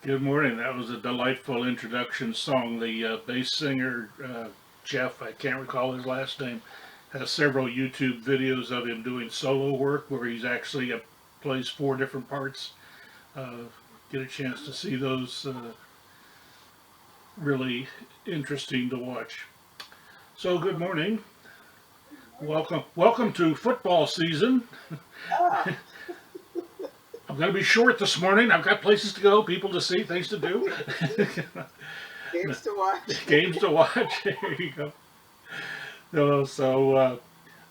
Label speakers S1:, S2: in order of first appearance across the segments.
S1: Good morning. That was a delightful introduction song. The bass singer, Jeff, I can't recall his last name, has several YouTube videos of him doing solo work where he's actually plays four different parts. Uh, get a chance to see those. Really interesting to watch. So, good morning. Welcome to football season.
S2: Ah,
S1: I'm going to be short this morning. I've got places to go, people to see, things to do,
S2: games to watch.
S1: games to watch. There you go.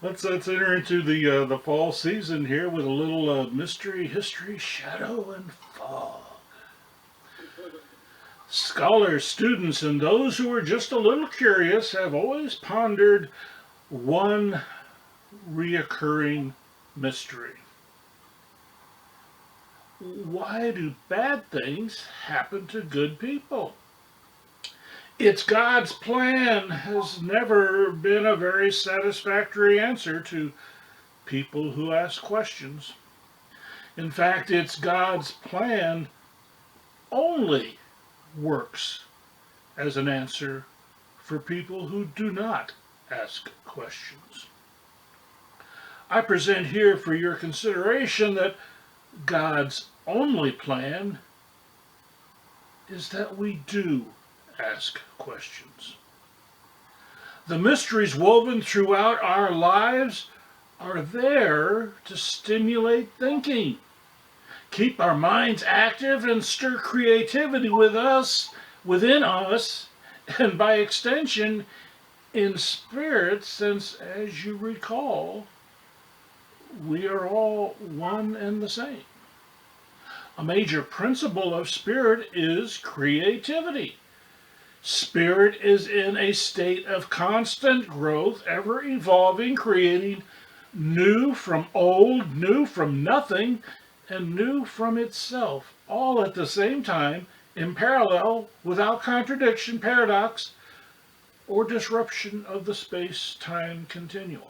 S1: Let's enter into the fall season here with a little mystery, history, shadow, and fog. Scholars, students, and those who are just a little curious have always pondered one reoccurring mystery. Why do bad things happen to good people? It's God's plan has never been a very satisfactory answer to people who ask questions. In fact, it's God's plan only works as an answer for people who do not ask questions. I present here for your consideration that God's only plan is that we do ask questions. The mysteries woven throughout our lives are there to stimulate thinking, keep our minds active, and stir creativity within us, and by extension, in spirit, since, as you recall, we are all one and the same. A major principle of spirit is creativity. Spirit is in a state of constant growth, ever evolving, creating new from old, new from nothing, and new from itself, all at the same time, in parallel, without contradiction, paradox, or disruption of the space time continuum.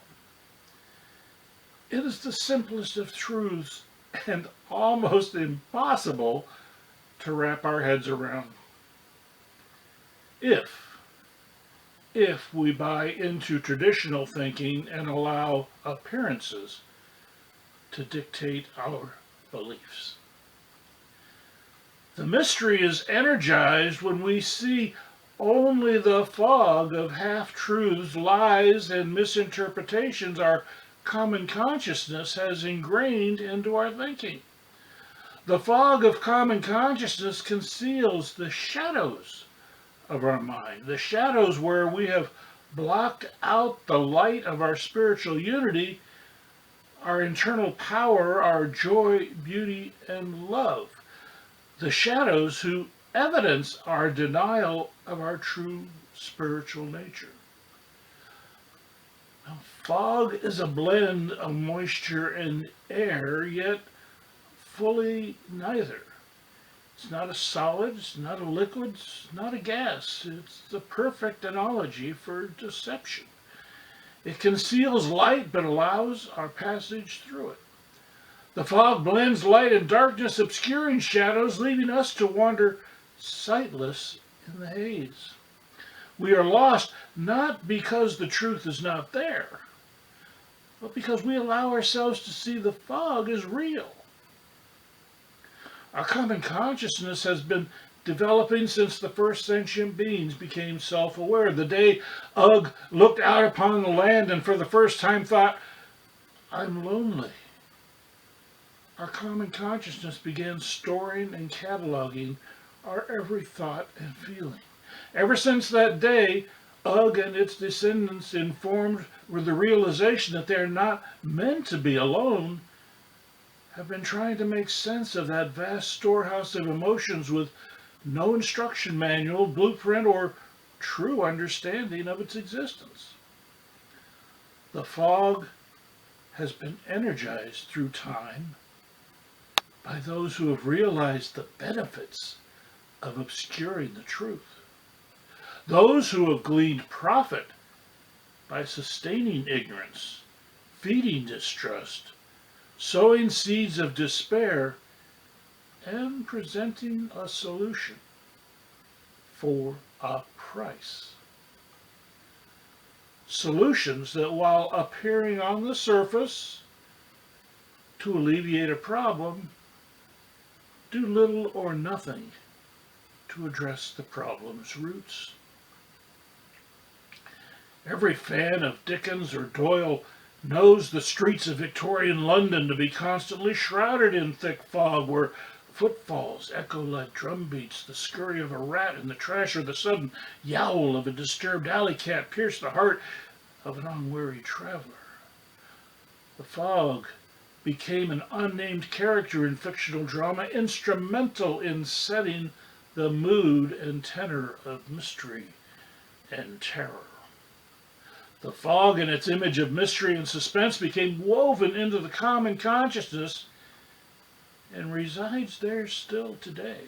S1: It is the simplest of truths and almost impossible to wrap our heads around. If, if we buy into traditional thinking and allow appearances to dictate our beliefs. The mystery is energized when we see only the fog of half truths, lies, and misinterpretations our common consciousness has ingrained into our thinking. The fog of common consciousness conceals the shadows of our mind, the shadows where we have blocked out the light of our spiritual unity, our internal power, our joy, beauty, and love. The shadows who evidence our denial of our true spiritual nature. Now, fog is a blend of moisture and air, yet fully neither. It's not a solid, it's not a liquid, it's not a gas. It's the perfect analogy for deception. It conceals light but allows our passage through it. The fog blends light and darkness, obscuring shadows, leaving us to wander sightless in the haze. We are lost not because the truth is not there, but because we allow ourselves to see the fog as real. Our common consciousness has been developing since the first sentient beings became self-aware. The day Ugg looked out upon the land and for the first time thought, I'm lonely. Our common consciousness began storing and cataloging our every thought and feeling. Ever since that day, Ugg and its descendants informed with the realization that they're not meant to be alone, have been trying to make sense of that vast storehouse of emotions with no instruction manual, blueprint, or true understanding of its existence. The fog has been energized through time by those who have realized the benefits of obscuring the truth. Those who have gleaned profit by sustaining ignorance, feeding distrust, sowing seeds of despair, and presenting a solution for a price. Solutions that, while appearing on the surface to alleviate a problem, do little or nothing to address the problem's roots. Every fan of Dickens or Doyle knows the streets of Victorian London to be constantly shrouded in thick fog, where footfalls echo like drumbeats, the scurry of a rat in the trash, or the sudden yowl of a disturbed alley cat pierce the heart of an unwary traveler. The fog became an unnamed character in fictional drama, instrumental in setting the mood and tenor of mystery and terror. The fog and its image of mystery and suspense became woven into the common consciousness and resides there still today.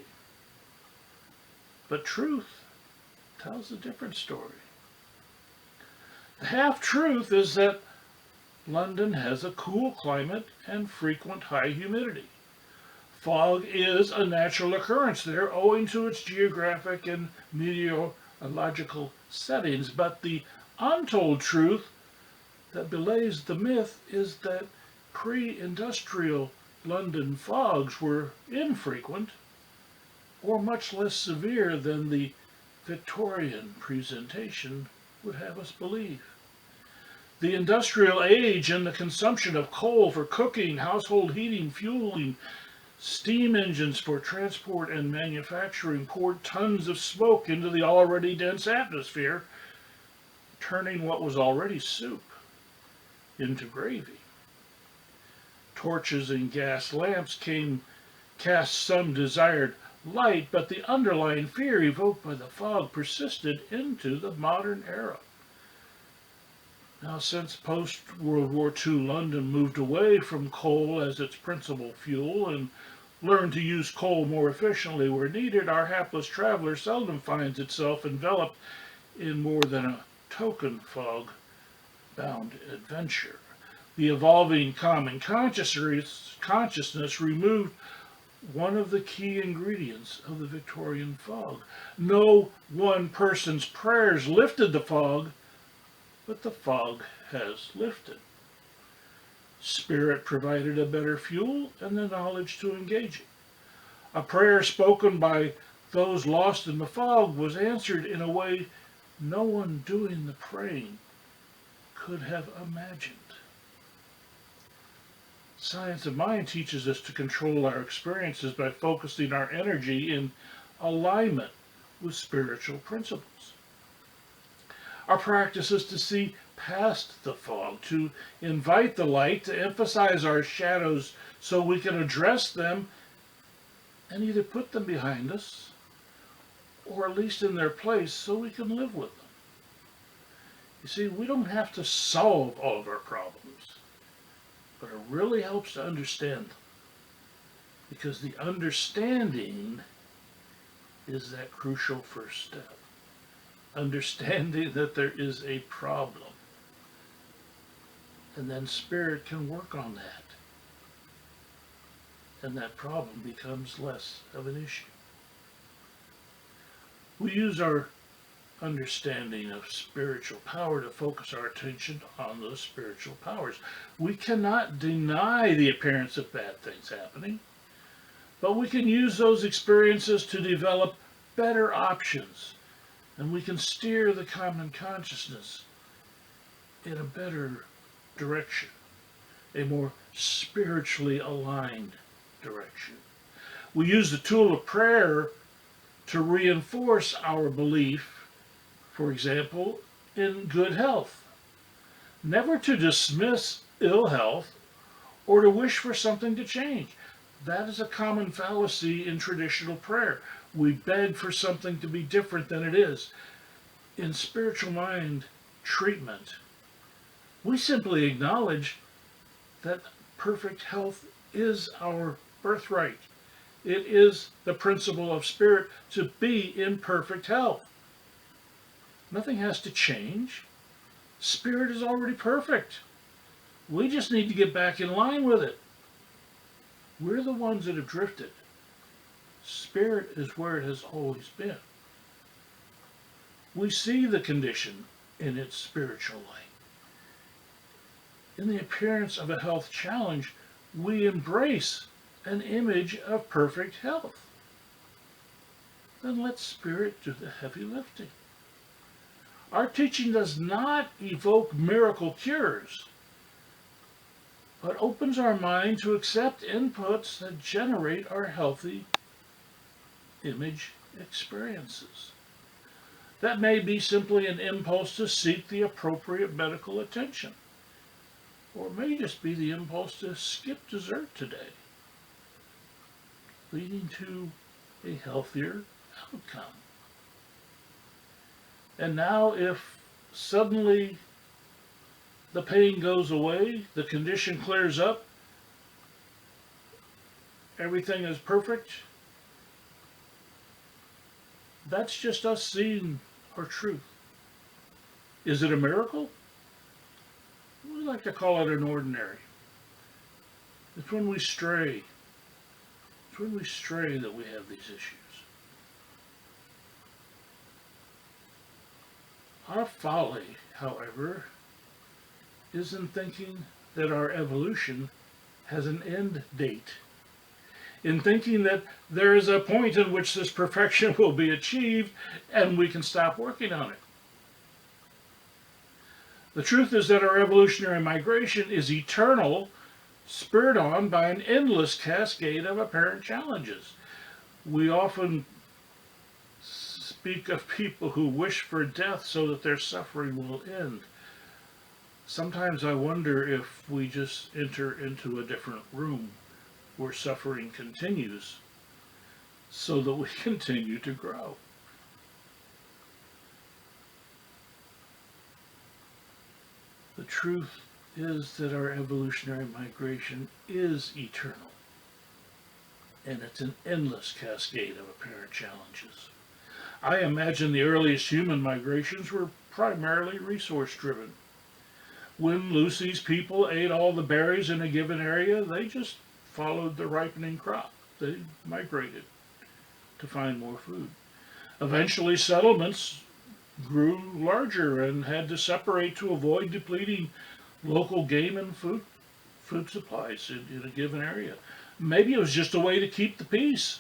S1: But truth tells a different story. The half-truth is that London has a cool climate and frequent high humidity. Fog is a natural occurrence there owing to its geographic and meteorological settings, but the untold truth that belays the myth is that pre-industrial London fogs were infrequent or much less severe than the Victorian presentation would have us believe. The industrial age and the consumption of coal for cooking, household heating, fueling, steam engines for transport and manufacturing poured tons of smoke into the already dense atmosphere, turning what was already soup into gravy. Torches and gas lamps cast some desired light, but the underlying fear evoked by the fog persisted into the modern era. Now, since post-World War II London moved away from coal as its principal fuel and learned to use coal more efficiently where needed, our hapless traveler seldom finds itself enveloped in more than a token fog-bound adventure. The evolving common consciousness removed one of the key ingredients of the Victorian fog. No one person's prayers lifted the fog, but the fog has lifted. Spirit provided a better fuel and the knowledge to engage it. A prayer spoken by those lost in the fog was answered in a way no one doing the praying could have imagined. Science of mind teaches us to control our experiences by focusing our energy in alignment with spiritual principles. Our practice is to see past the fog, to invite the light, to emphasize our shadows so we can address them and either put them behind us or at least in their place so we can live with them. You see, we don't have to solve all of our problems, but it really helps to understand them, because the understanding is that crucial first step. Understanding that there is a problem. And then Spirit can work on that. And that problem becomes less of an issue. We use our understanding of spiritual power to focus our attention on those spiritual powers. We cannot deny the appearance of bad things happening, but we can use those experiences to develop better options, and we can steer the common consciousness in a better direction, a more spiritually aligned direction. We use the tool of prayer to reinforce our belief, for example, in good health. Never to dismiss ill health or to wish for something to change. That is a common fallacy in traditional prayer. We beg for something to be different than it is. In spiritual mind treatment, we simply acknowledge that perfect health is our birthright. It is the principle of Spirit to be in perfect health. Nothing has to change. Spirit is already perfect. We just need to get back in line with it. We're the ones that have drifted. Spirit is where it has always been. We see the condition in its spiritual light. In the appearance of a health challenge, we embrace an image of perfect health. Then let Spirit do the heavy lifting. Our teaching does not evoke miracle cures, but opens our mind to accept inputs that generate our healthy image experiences. That may be simply an impulse to seek the appropriate medical attention, or it may just be the impulse to skip dessert today, leading to a healthier outcome. And now, if suddenly the pain goes away, the condition clears up, everything is perfect, that's just us seeing our truth. Is it a miracle? We like to call it an ordinary. It's when we stray. It's when we stray that we have these issues. Our folly, however, is in thinking that our evolution has an end date, in thinking that there is a point in which this perfection will be achieved and we can stop working on it. The truth is that our evolutionary migration is eternal, spurred on by an endless cascade of apparent challenges. We often speak of people who wish for death so that their suffering will end. Sometimes I wonder if we just enter into a different room where suffering continues so that we continue to grow. The truth is that our evolutionary migration is eternal, and it's an endless cascade of apparent challenges. I imagine the earliest human migrations were primarily resource driven. When Lucy's people ate all the berries in a given area, they just followed the ripening crop. They migrated to find more food. Eventually, settlements grew larger and had to separate to avoid depleting local game and food supplies in a given area. Maybe it was just a way to keep the peace.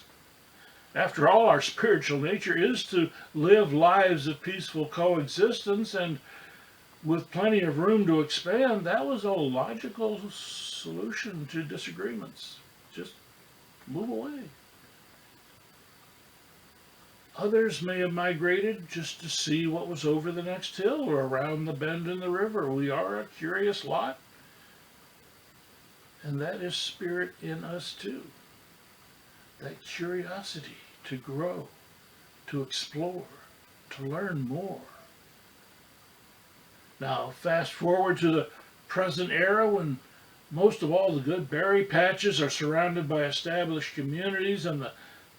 S1: After all, our spiritual nature is to live lives of peaceful coexistence, and with plenty of room to expand, that was a logical solution to disagreements. Just move away. Others may have migrated just to see what was over the next hill or around the bend in the river. We are a curious lot, and that is spirit in us too. That curiosity to grow, to explore, to learn more. Now, fast forward to the present era when most of all the good berry patches are surrounded by established communities and the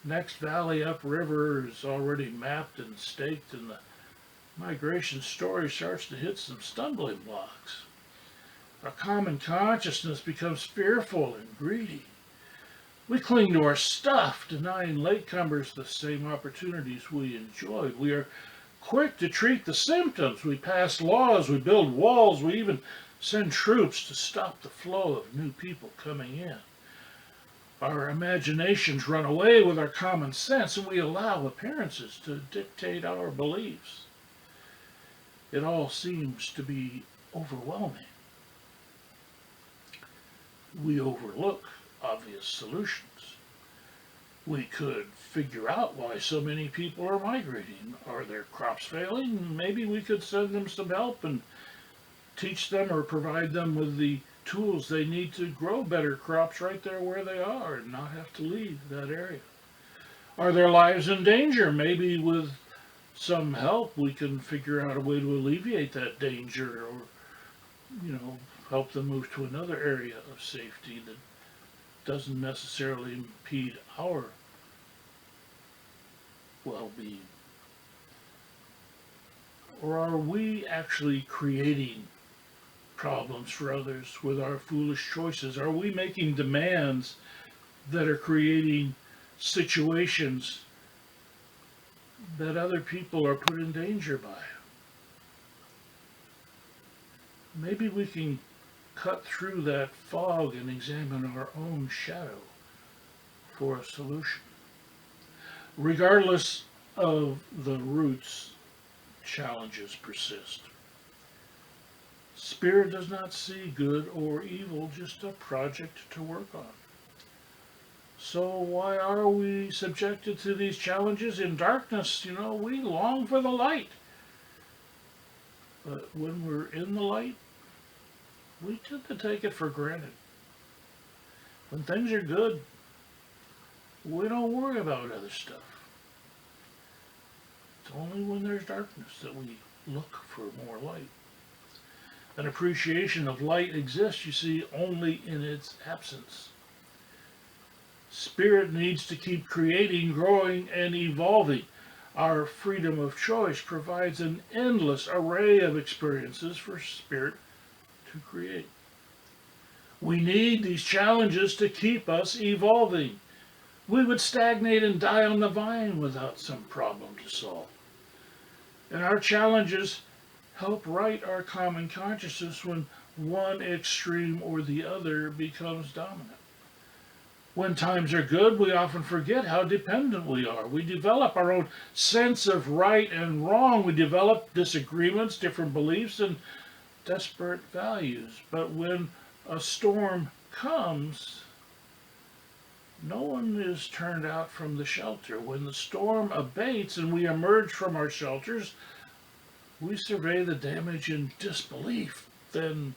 S1: next valley upriver is already mapped and staked, and the migration story starts to hit some stumbling blocks. Our common consciousness becomes fearful and greedy. We cling to our stuff, denying latecomers the same opportunities we enjoyed. We are quick to treat the symptoms. We pass laws, we build walls, we even send troops to stop the flow of new people coming in. Our imaginations run away with our common sense, and we allow appearances to dictate our beliefs. It all seems to be overwhelming. We overlook obvious solutions. We could figure out why so many people are migrating. Are their crops failing? Maybe we could send them some help and teach them or provide them with the tools they need to grow better crops right there where they are and not have to leave that area. Are their lives in danger? Maybe with some help we can figure out a way to alleviate that danger, or help them move to another area of safety that doesn't necessarily impede our well-being. Or are we actually creating problems for others with our foolish choices? Are we making demands that are creating situations that other people are put in danger by. Maybe we can cut through that fog and examine our own shadow for a solution. Regardless of the roots, challenges persist. Spirit does not see good or evil, just a project to work on. So why are we subjected to these challenges in darkness? We long for the light. But when we're in the light, we tend to take it for granted. When things are good, we don't worry about other stuff. It's only when there's darkness that we look for more light. An appreciation of light exists, you see, only in its absence. Spirit needs to keep creating, growing, and evolving. Our freedom of choice provides an endless array of experiences for spirit to create. We need these challenges to keep us evolving. We would stagnate and die on the vine without some problem to solve. And our challenges help right our common consciousness when one extreme or the other becomes dominant. When times are good, we often forget how dependent we are. We develop our own sense of right and wrong. We develop disagreements, different beliefs, and desperate values. But when a storm comes, no one is turned out from the shelter. When the storm abates and we emerge from our shelters, we survey the damage in disbelief, then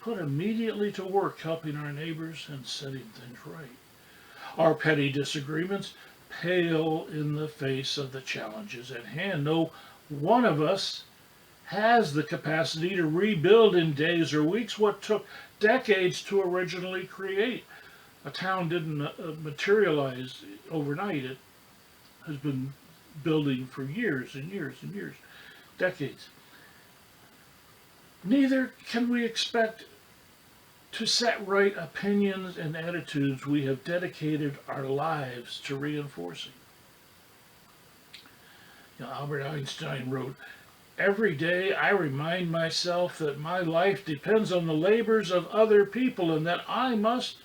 S1: put immediately to work helping our neighbors and setting things right. Our petty disagreements pale in the face of the challenges at hand. No one of us has the capacity to rebuild in days or weeks what took decades to originally create. A town didn't materialize overnight. It has been building for years and years and years, decades. Neither can we expect to set right opinions and attitudes we have dedicated our lives to reinforcing. Albert Einstein wrote, "Every day I remind myself that my life depends on the labors of other people and that I must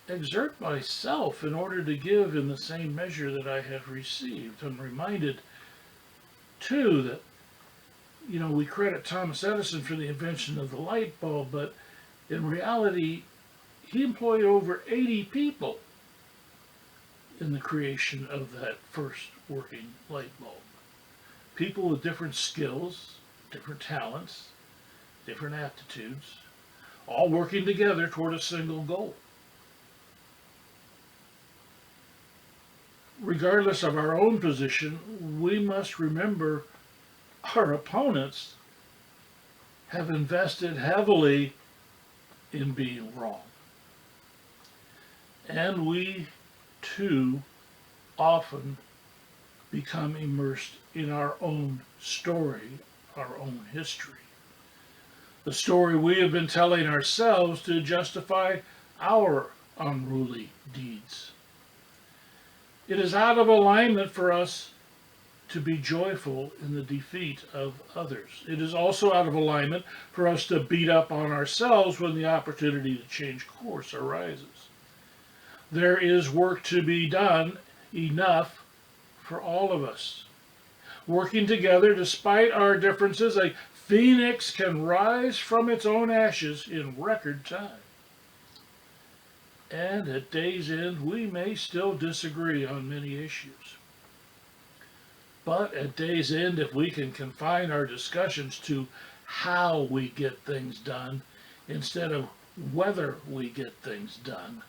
S1: exert myself in order to give in the same measure that I have received." I'm reminded, too, that, we credit Thomas Edison for the invention of the light bulb, but in reality, he employed over 80 people in the creation of that first working light bulb. People with different skills, different talents, different aptitudes, all working together toward a single goal. Regardless of our own position, we must remember our opponents have invested heavily in being wrong. And we, too, often become immersed in our own story, our own history. The story we have been telling ourselves to justify our unruly deeds. It is out of alignment for us to be joyful in the defeat of others. It is also out of alignment for us to beat up on ourselves when the opportunity to change course arises. There is work to be done, enough for all of us. Working together, despite our differences, a phoenix can rise from its own ashes in record time. And at day's end, we may still disagree on many issues. But at day's end, if we can confine our discussions to how we get things done instead of whether we get things done,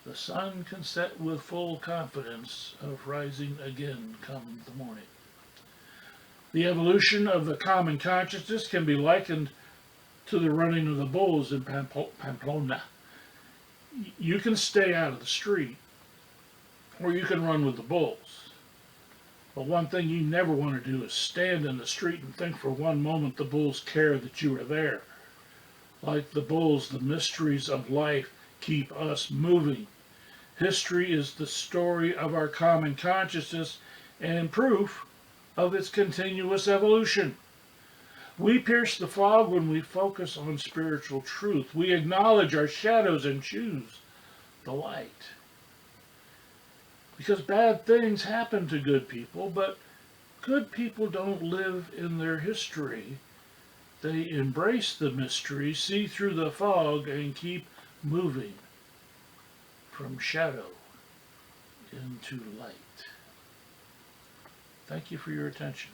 S1: the sun can set with full confidence of rising again come the morning. The evolution of the common consciousness can be likened to the running of the bulls in Pamplona. You can stay out of the street, or you can run with the bulls. But one thing you never want to do is stand in the street and think for one moment the bulls care that you are there. Like the bulls, the mysteries of life keep us moving. History is the story of our common consciousness and proof of its continuous evolution. We pierce the fog when we focus on spiritual truth. We acknowledge our shadows and choose the light. Because bad things happen to good people, but good people don't live in their history. They embrace the mystery, see through the fog, and keep moving from shadow into light. Thank you for your attention.